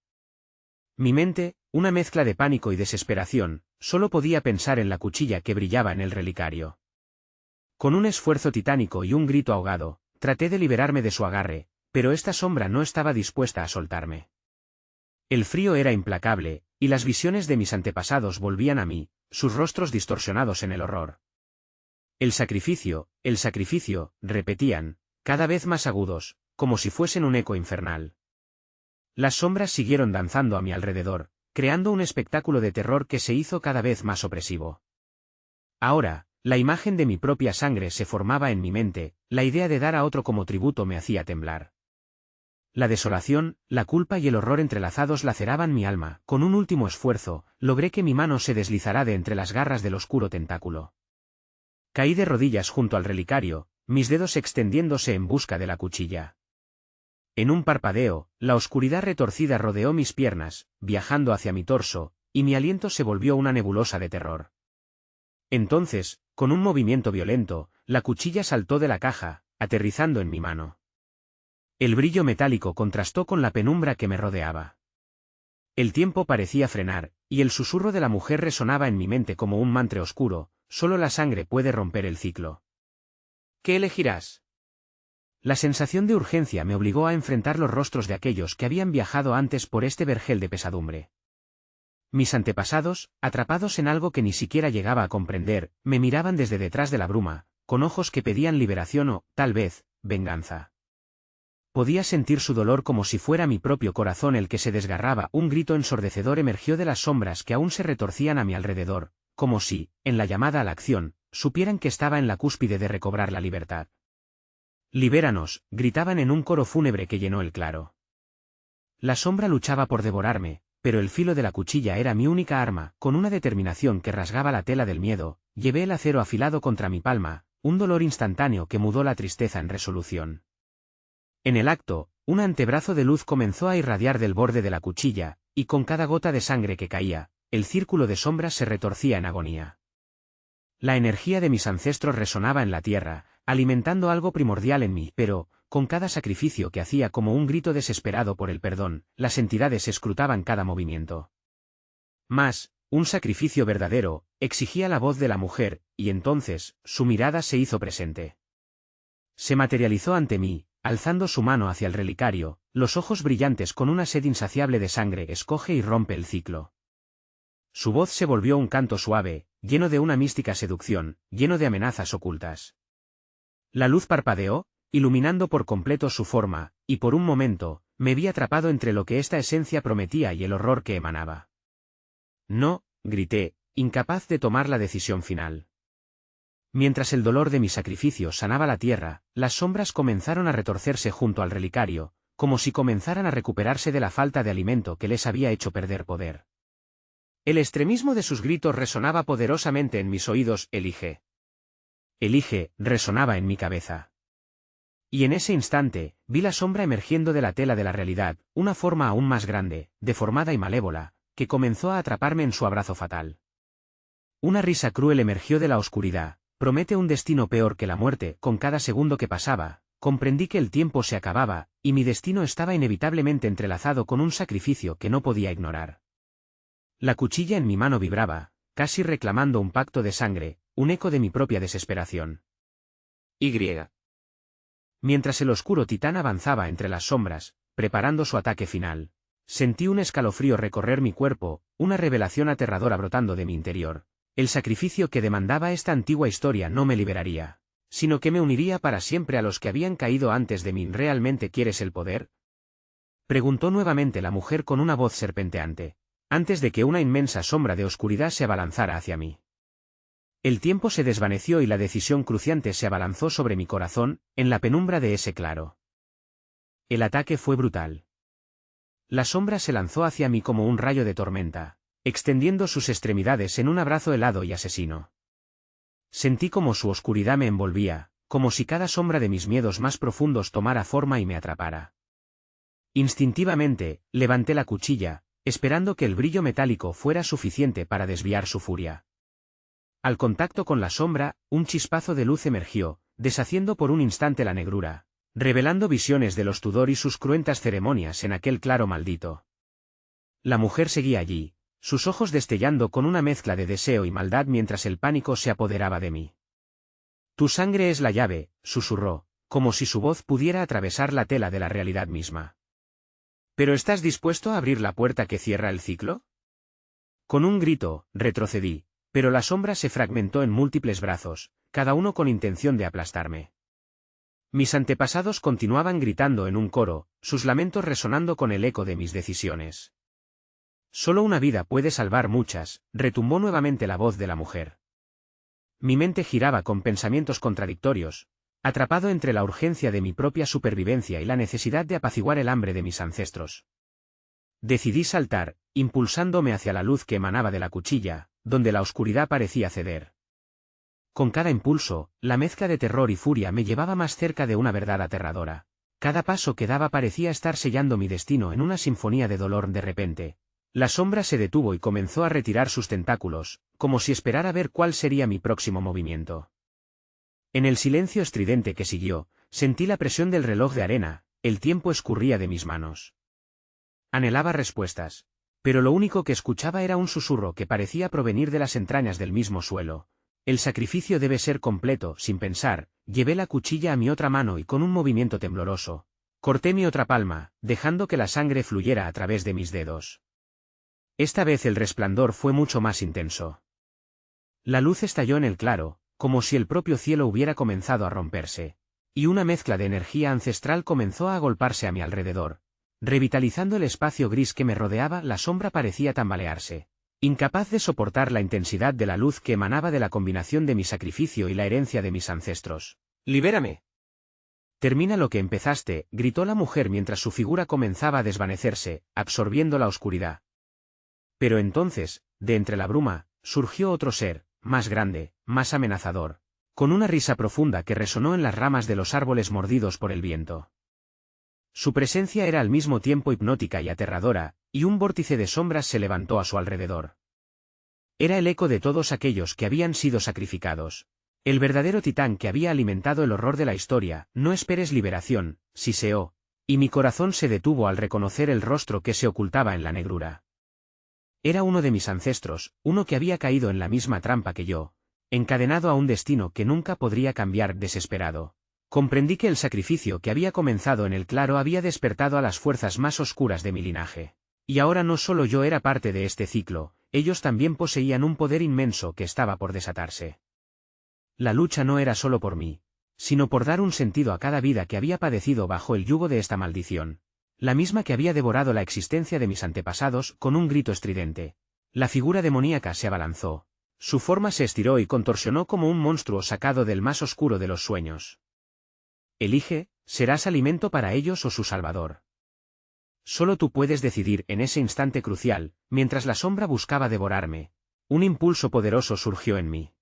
Mi mente, una mezcla de pánico y desesperación, solo podía pensar en la cuchilla que brillaba en el relicario. Con un esfuerzo titánico y un grito ahogado, traté de liberarme de su agarre, pero esta sombra no estaba dispuesta a soltarme. El frío era implacable, y las visiones de mis antepasados volvían a mí, sus rostros distorsionados en el horror. El sacrificio, repetían, cada vez más agudos, como si fuesen un eco infernal. Las sombras siguieron danzando a mi alrededor, creando un espectáculo de terror que se hizo cada vez más opresivo. Ahora, la imagen de mi propia sangre se formaba en mi mente, la idea de dar a otro como tributo me hacía temblar. La desolación, la culpa y el horror entrelazados laceraban mi alma. Con un último esfuerzo, logré que mi mano se deslizara de entre las garras del oscuro tentáculo. Caí de rodillas junto al relicario, mis dedos extendiéndose en busca de la cuchilla. En un parpadeo, la oscuridad retorcida rodeó mis piernas, viajando hacia mi torso, y mi aliento se volvió una nebulosa de terror. Entonces, con un movimiento violento, la cuchilla saltó de la caja, aterrizando en mi mano. El brillo metálico contrastó con la penumbra que me rodeaba. El tiempo parecía frenar, y el susurro de la mujer resonaba en mi mente como un mantra oscuro: solo la sangre puede romper el ciclo. ¿Qué elegirás? La sensación de urgencia me obligó a enfrentar los rostros de aquellos que habían viajado antes por este vergel de pesadumbre. Mis antepasados, atrapados en algo que ni siquiera llegaba a comprender, me miraban desde detrás de la bruma, con ojos que pedían liberación o, tal vez, venganza. Podía sentir su dolor como si fuera mi propio corazón el que se desgarraba. Un grito ensordecedor emergió de las sombras que aún se retorcían a mi alrededor, como si, en la llamada a la acción, supieran que estaba en la cúspide de recobrar la libertad. «Libéranos», gritaban en un coro fúnebre que llenó el claro. La sombra luchaba por devorarme, pero el filo de la cuchilla era mi única arma. Con una determinación que rasgaba la tela del miedo, llevé el acero afilado contra mi palma, un dolor instantáneo que mudó la tristeza en resolución. En el acto, un antebrazo de luz comenzó a irradiar del borde de la cuchilla, y con cada gota de sangre que caía, el círculo de sombras se retorcía en agonía. La energía de mis ancestros resonaba en la tierra, alimentando algo primordial en mí, pero, con cada sacrificio que hacía como un grito desesperado por el perdón, las entidades escrutaban cada movimiento. Mas, un sacrificio verdadero, exigía la voz de la mujer, y entonces, su mirada se hizo presente. Se materializó ante mí, alzando su mano hacia el relicario, los ojos brillantes con una sed insaciable de sangre. Escoge y rompe el ciclo. Su voz se volvió un canto suave, lleno de una mística seducción, lleno de amenazas ocultas. La luz parpadeó, iluminando por completo su forma, y por un momento, me vi atrapado entre lo que esta esencia prometía y el horror que emanaba. No, grité, incapaz de tomar la decisión final. Mientras el dolor de mi sacrificio sanaba la tierra, las sombras comenzaron a retorcerse junto al relicario, como si comenzaran a recuperarse de la falta de alimento que les había hecho perder poder. El extremismo de sus gritos resonaba poderosamente en mis oídos. Elige. Elige, resonaba en mi cabeza. Y en ese instante, vi la sombra emergiendo de la tela de la realidad, una forma aún más grande, deformada y malévola, que comenzó a atraparme en su abrazo fatal. Una risa cruel emergió de la oscuridad. Promete un destino peor que la muerte. Con cada segundo que pasaba, comprendí que el tiempo se acababa, y mi destino estaba inevitablemente entrelazado con un sacrificio que no podía ignorar. La cuchilla en mi mano vibraba, casi reclamando un pacto de sangre, un eco de mi propia desesperación. Y. Mientras el oscuro titán avanzaba entre las sombras, preparando su ataque final, sentí un escalofrío recorrer mi cuerpo, una revelación aterradora brotando de mi interior. El sacrificio que demandaba esta antigua historia no me liberaría, sino que me uniría para siempre a los que habían caído antes de mí. ¿Realmente quieres el poder?, preguntó nuevamente la mujer con una voz serpenteante, antes de que una inmensa sombra de oscuridad se abalanzara hacia mí. El tiempo se desvaneció y la decisión cruciante se abalanzó sobre mi corazón, en la penumbra de ese claro. El ataque fue brutal. La sombra se lanzó hacia mí como un rayo de tormenta, extendiendo sus extremidades en un abrazo helado y asesino. Sentí como su oscuridad me envolvía, como si cada sombra de mis miedos más profundos tomara forma y me atrapara. Instintivamente, levanté la cuchilla, esperando que el brillo metálico fuera suficiente para desviar su furia. Al contacto con la sombra, un chispazo de luz emergió, deshaciendo por un instante la negrura, revelando visiones de los Tudor y sus cruentas ceremonias en aquel claro maldito. La mujer seguía allí, sus ojos destellando con una mezcla de deseo y maldad mientras el pánico se apoderaba de mí. Tu sangre es la llave, susurró, como si su voz pudiera atravesar la tela de la realidad misma. ¿Pero estás dispuesto a abrir la puerta que cierra el ciclo? Con un grito, retrocedí, pero la sombra se fragmentó en múltiples brazos, cada uno con intención de aplastarme. Mis antepasados continuaban gritando en un coro, sus lamentos resonando con el eco de mis decisiones. Solo una vida puede salvar muchas, retumbó nuevamente la voz de la mujer. Mi mente giraba con pensamientos contradictorios, atrapado entre la urgencia de mi propia supervivencia y la necesidad de apaciguar el hambre de mis ancestros. Decidí saltar, impulsándome hacia la luz que emanaba de la cuchilla, donde la oscuridad parecía ceder. Con cada impulso, la mezcla de terror y furia me llevaba más cerca de una verdad aterradora. Cada paso que daba parecía estar sellando mi destino en una sinfonía de dolor. De repente, la sombra se detuvo y comenzó a retirar sus tentáculos, como si esperara ver cuál sería mi próximo movimiento. En el silencio estridente que siguió, sentí la presión del reloj de arena, el tiempo escurría de mis manos. Anhelaba respuestas, pero lo único que escuchaba era un susurro que parecía provenir de las entrañas del mismo suelo. El sacrificio debe ser completo. Sin pensar, llevé la cuchilla a mi otra mano y con un movimiento tembloroso, corté mi otra palma, dejando que la sangre fluyera a través de mis dedos. Esta vez el resplandor fue mucho más intenso. La luz estalló en el claro, como si el propio cielo hubiera comenzado a romperse, y una mezcla de energía ancestral comenzó a agolparse a mi alrededor, revitalizando el espacio gris que me rodeaba. La sombra parecía tambalearse, incapaz de soportar la intensidad de la luz que emanaba de la combinación de mi sacrificio y la herencia de mis ancestros. ¡Libérame! Termina lo que empezaste, gritó la mujer mientras su figura comenzaba a desvanecerse, absorbiendo la oscuridad. Pero entonces, de entre la bruma, surgió otro ser, más grande, más amenazador, con una risa profunda que resonó en las ramas de los árboles mordidos por el viento. Su presencia era al mismo tiempo hipnótica y aterradora, y un vórtice de sombras se levantó a su alrededor. Era el eco de todos aquellos que habían sido sacrificados. El verdadero titán que había alimentado el horror de la historia. No esperes liberación, siseó, y mi corazón se detuvo al reconocer el rostro que se ocultaba en la negrura. Era uno de mis ancestros, uno que había caído en la misma trampa que yo, encadenado a un destino que nunca podría cambiar. Desesperado, comprendí que el sacrificio que había comenzado en el claro había despertado a las fuerzas más oscuras de mi linaje. Y ahora no solo yo era parte de este ciclo, ellos también poseían un poder inmenso que estaba por desatarse. La lucha no era solo por mí, sino por dar un sentido a cada vida que había padecido bajo el yugo de esta maldición, la misma que había devorado la existencia de mis antepasados. Con un grito estridente, la figura demoníaca se abalanzó, su forma se estiró y contorsionó como un monstruo sacado del más oscuro de los sueños. Elige, serás alimento para ellos o su salvador. Solo tú puedes decidir. En ese instante crucial, mientras la sombra buscaba devorarme, un impulso poderoso surgió en mí.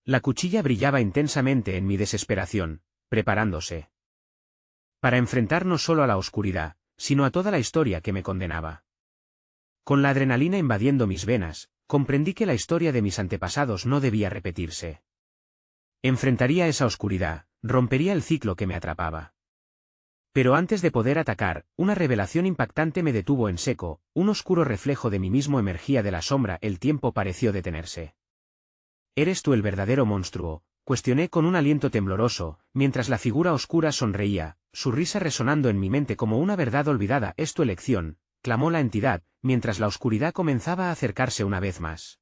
La cuchilla brillaba intensamente en mi desesperación, preparándose para enfrentar no solo a la oscuridad, sino a toda la historia que me condenaba. Con la adrenalina invadiendo mis venas, comprendí que la historia de mis antepasados no debía repetirse. Enfrentaría esa oscuridad, rompería el ciclo que me atrapaba. Pero antes de poder atacar, una revelación impactante me detuvo en seco. Un oscuro reflejo de mí mismo emergía de la sombra. El tiempo pareció detenerse. ¿Eres tú el verdadero monstruo?, cuestioné con un aliento tembloroso, mientras la figura oscura sonreía, su risa resonando en mi mente como una verdad olvidada. Es tu elección, clamó la entidad, mientras la oscuridad comenzaba a acercarse una vez más.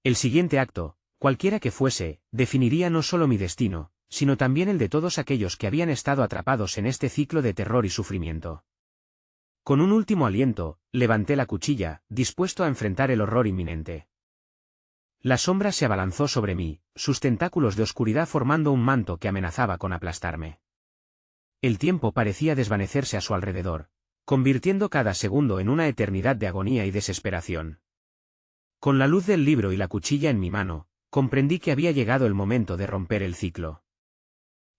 El siguiente acto, cualquiera que fuese, definiría no solo mi destino, sino también el de todos aquellos que habían estado atrapados en este ciclo de terror y sufrimiento. Con un último aliento, levanté la cuchilla, dispuesto a enfrentar el horror inminente. La sombra se abalanzó sobre mí, sus tentáculos de oscuridad formando un manto que amenazaba con aplastarme. El tiempo parecía desvanecerse a su alrededor, convirtiendo cada segundo en una eternidad de agonía y desesperación. Con la luz del libro y la cuchilla en mi mano, comprendí que había llegado el momento de romper el ciclo.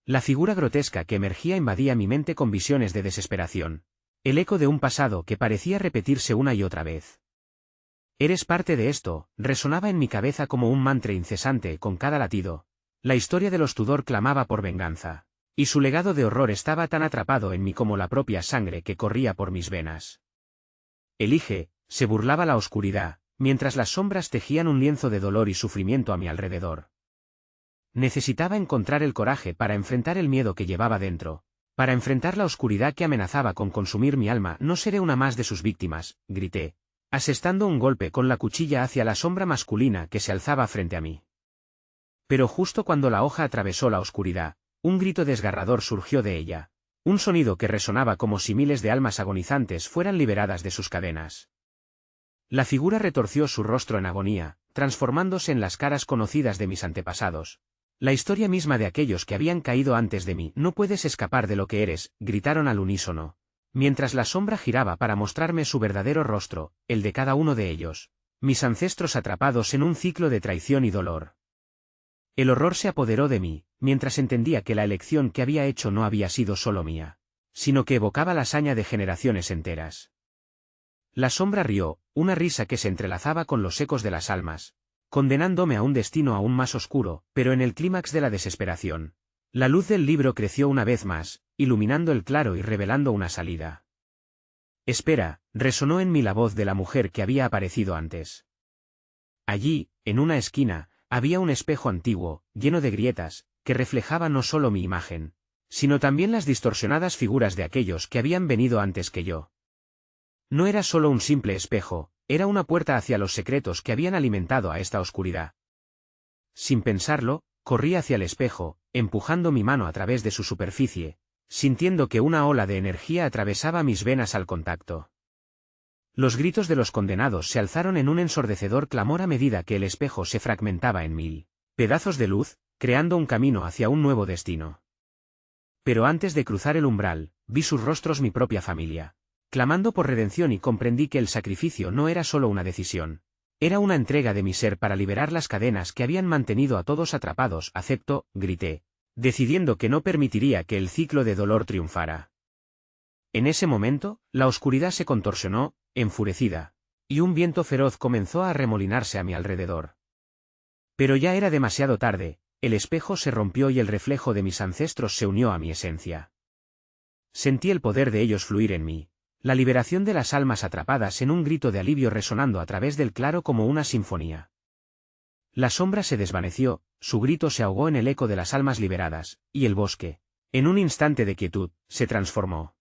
La figura grotesca que emergía invadía mi mente con visiones de desesperación, el eco de un pasado que parecía repetirse una y otra vez. Eres parte de esto, resonaba en mi cabeza como un mantra incesante con cada latido. La historia de los Tudor clamaba por venganza, y su legado de horror estaba tan atrapado en mí como la propia sangre que corría por mis venas. Elige, se burlaba la oscuridad, mientras las sombras tejían un lienzo de dolor y sufrimiento a mi alrededor. Necesitaba encontrar el coraje para enfrentar el miedo que llevaba dentro, para enfrentar la oscuridad que amenazaba con consumir mi alma. No seré una más de sus víctimas, grité, asestando un golpe con la cuchilla hacia la sombra masculina que se alzaba frente a mí. Pero justo cuando la hoja atravesó la oscuridad, un grito desgarrador surgió de ella, un sonido que resonaba como si miles de almas agonizantes fueran liberadas de sus cadenas. La figura retorció su rostro en agonía, transformándose en las caras conocidas de mis antepasados, la historia misma de aquellos que habían caído antes de mí. No puedes escapar de lo que eres, gritaron al unísono, mientras la sombra giraba para mostrarme su verdadero rostro, el de cada uno de ellos, mis ancestros atrapados en un ciclo de traición y dolor. El horror se apoderó de mí, mientras entendía que la elección que había hecho no había sido solo mía, sino que evocaba la hazaña de generaciones enteras. La sombra rió, una risa que se entrelazaba con los ecos de las almas, condenándome a un destino aún más oscuro. Pero en el clímax de la desesperación, la luz del libro creció una vez más, iluminando el claro y revelando una salida. Espera, resonó en mí la voz de la mujer que había aparecido antes. Allí, en una esquina, había un espejo antiguo, lleno de grietas, que reflejaba no solo mi imagen, sino también las distorsionadas figuras de aquellos que habían venido antes que yo. No era solo un simple espejo, era una puerta hacia los secretos que habían alimentado a esta oscuridad. Sin pensarlo, corrí hacia el espejo, empujando mi mano a través de su superficie, sintiendo que una ola de energía atravesaba mis venas al contacto. Los gritos de los condenados se alzaron en un ensordecedor clamor a medida que el espejo se fragmentaba en mil pedazos de luz, creando un camino hacia un nuevo destino. Pero antes de cruzar el umbral, vi sus rostros, mi propia familia, clamando por redención, y comprendí que el sacrificio no era solo una decisión, Era una entrega de mi ser para liberar las cadenas que habían mantenido a todos atrapados. Acepto, grité, decidiendo que no permitiría que el ciclo de dolor triunfara. En ese momento, la oscuridad se contorsionó, enfurecida, y un viento feroz comenzó a arremolinarse a mi alrededor. Pero ya era demasiado tarde, el espejo se rompió y el reflejo de mis ancestros se unió a mi esencia. Sentí el poder de ellos fluir en mí, la liberación de las almas atrapadas en un grito de alivio resonando a través del claro como una sinfonía. La sombra se desvaneció, su grito se ahogó en el eco de las almas liberadas, y el bosque, en un instante de quietud, se transformó.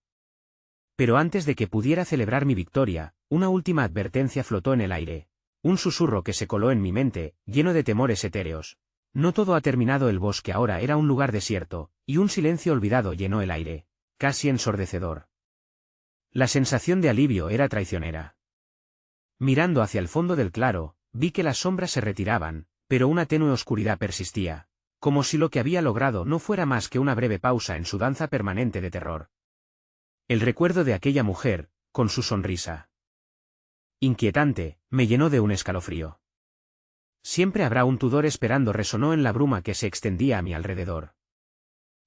Pero antes de que pudiera celebrar mi victoria, una última advertencia flotó en el aire, un susurro que se coló en mi mente, lleno de temores etéreos. No todo ha terminado. El bosque ahora era un lugar desierto, y un silencio olvidado llenó el aire, casi ensordecedor. La sensación de alivio era traicionera. Mirando hacia el fondo del claro, vi que las sombras se retiraban, pero una tenue oscuridad persistía, como si lo que había logrado no fuera más que una breve pausa en su danza permanente de terror. El recuerdo de aquella mujer, con su sonrisa inquietante, me llenó de un escalofrío. Siempre habrá un Tudor esperando, resonó en la bruma que se extendía a mi alrededor.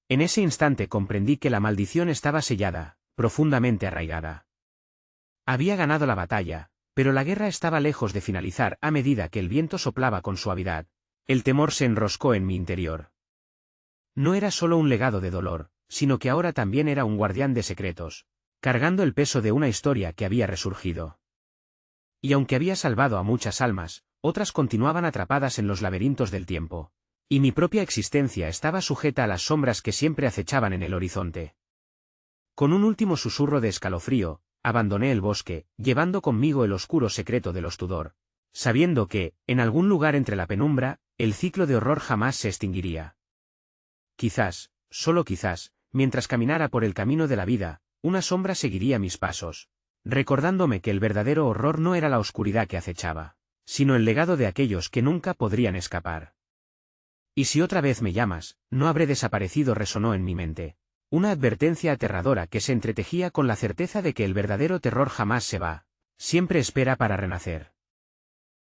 En ese instante comprendí que la maldición estaba sellada, profundamente arraigada. Había ganado la batalla, pero la guerra estaba lejos de finalizar. A medida que el viento soplaba con suavidad, el temor se enroscó en mi interior. No era solo un legado de dolor, sino que ahora también era un guardián de secretos, cargando el peso de una historia que había resurgido. Y aunque había salvado a muchas almas, otras continuaban atrapadas en los laberintos del tiempo, y mi propia existencia estaba sujeta a las sombras que siempre acechaban en el horizonte. Con un último susurro de escalofrío, abandoné el bosque, llevando conmigo el oscuro secreto de los Tudor, sabiendo que, en algún lugar entre la penumbra, el ciclo de horror jamás se extinguiría. Quizás, solo quizás, mientras caminara por el camino de la vida, una sombra seguiría mis pasos, recordándome que el verdadero horror no era la oscuridad que acechaba, sino el legado de aquellos que nunca podrían escapar. Y si otra vez me llamas, no habré desaparecido, resonó en mi mente. Una advertencia aterradora que se entretejía con la certeza de que el verdadero terror jamás se va, siempre espera para renacer.